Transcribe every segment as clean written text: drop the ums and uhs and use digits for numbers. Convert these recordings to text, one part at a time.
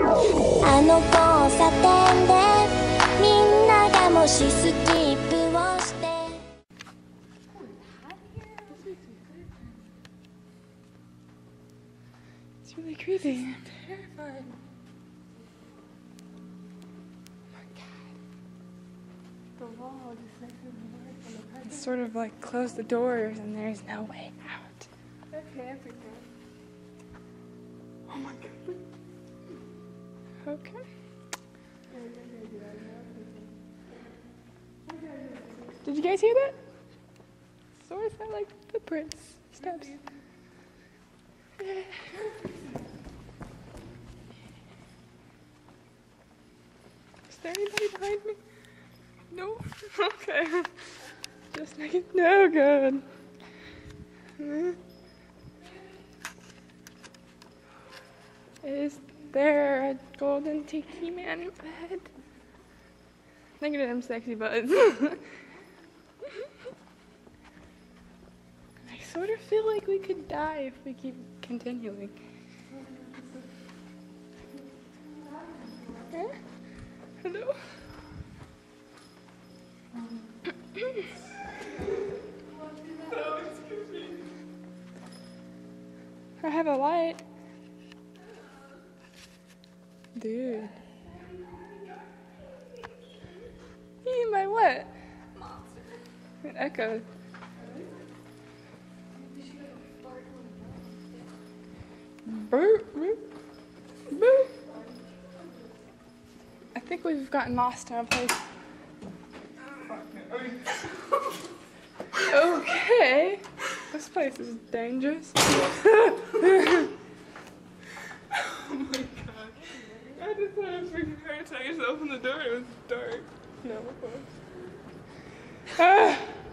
あの交差点でみんながもしスキップをして It's really creepy. It's terrifying. Oh my god. The wall just makes me work. It's sort of like close the doors and there's no way out. Okay, I forget. Oh my god. Okay. Did you guys hear that? Sort of sound like footprints, steps. Is there anybody behind me? No? Okay. Just make it no good. Is there a golden tiki man in bed? Look at them sexy buds. I sort of feel like we could die if we keep continuing. Huh? Hello? I have a light. Dude. You mean by what? Monster. It echoed. Boop, boop, boop. I think we've gotten lost in a place. Okay. This place is dangerous. Oh my god. I just had a freaking heart attack. I just opened the door. It was dark. No.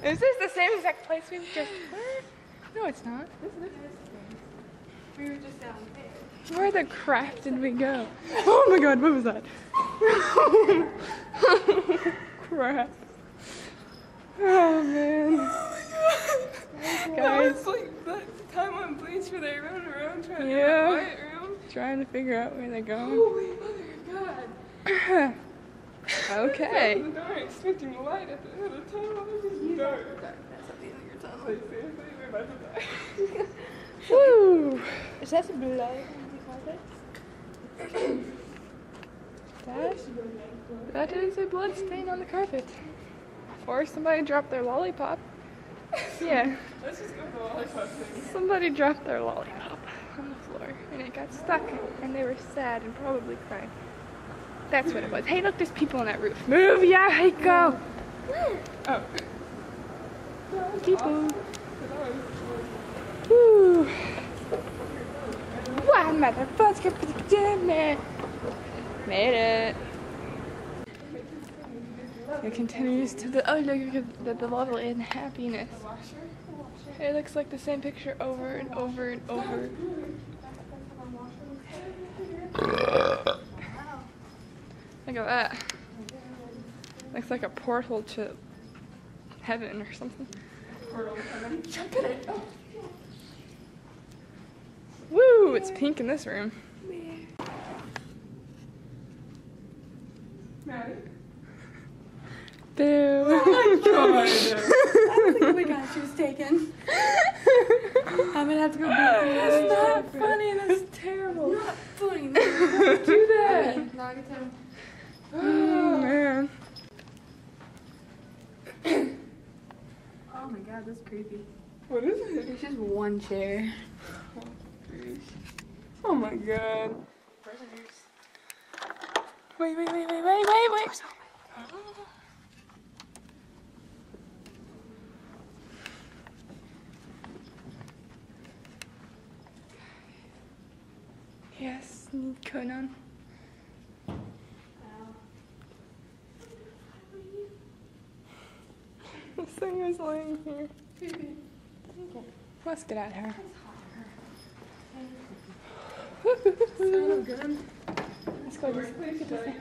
Is this the same exact place we just were? No, it's not. We were just down there. Where the crap did we go? Oh my god, what was that? Crap. Oh man. Oh my god. That was like that time on Bleach where they run around trying to get a quiet room. Trying to figure out where they're going. Holy mother god. Okay. I was not expecting light at the end of the tunnel. It was just dark. That's at the end of your tunnel. Like, seriously, we're about to die. Woo! Is that the blood on the carpet? That is a blood stain on the carpet. Or somebody dropped their lollipop. Yeah. Let's just go for the lollipop thing. Somebody dropped their lollipop on the floor and it got stuck and they were sad and probably crying. That's what it was. Hey, look, there's people on that roof. Move, yeah, hey, go! Oh. People. Woo! One motherfucker, damn it! Made it. It continues to the, oh look at the level in happiness. It looks like the same picture over and over and over. Look at that. Looks like a portal to heaven or something. Woo! It's pink in this room. Maddie? Boo. Oh my god. I think we got she was taken. I'm gonna have to go back. That's not funny, that's terrible. Not funny. Don't do that. Not a good time. Oh man. Oh my god, that's creepy. What is it? It's just one chair. Oh my god. Wait. Yes, need Conan. This thing is laying here. Let's get at her. So good. Let's go. Just look at this thing.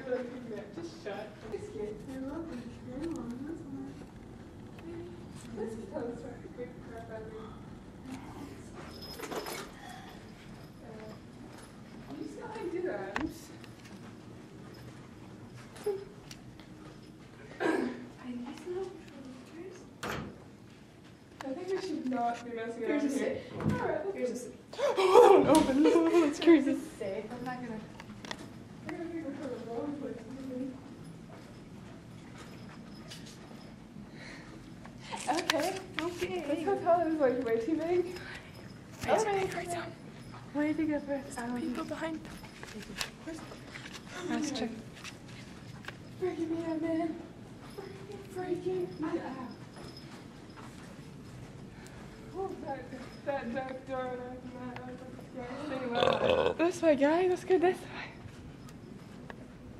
Just shut. not be messing around here. Alright, Here's a safe. Oh, don't open. It's crazy. Safe. I'm not gonna. I'm gonna take it for the wrong place. Okay. Okay. This hotel is like way too big. Okay. Way to go first. People behind. Let's check. Freaking me out, man. Freaking me out. Oh, that dark door. This way, guys. Let's go this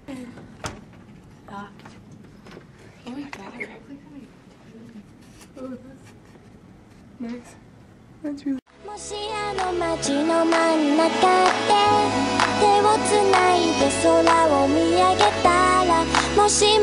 way. Ah. Oh my god. Nice. That's really. もしあの街の真ん中で手をつないで空を見上げたらもし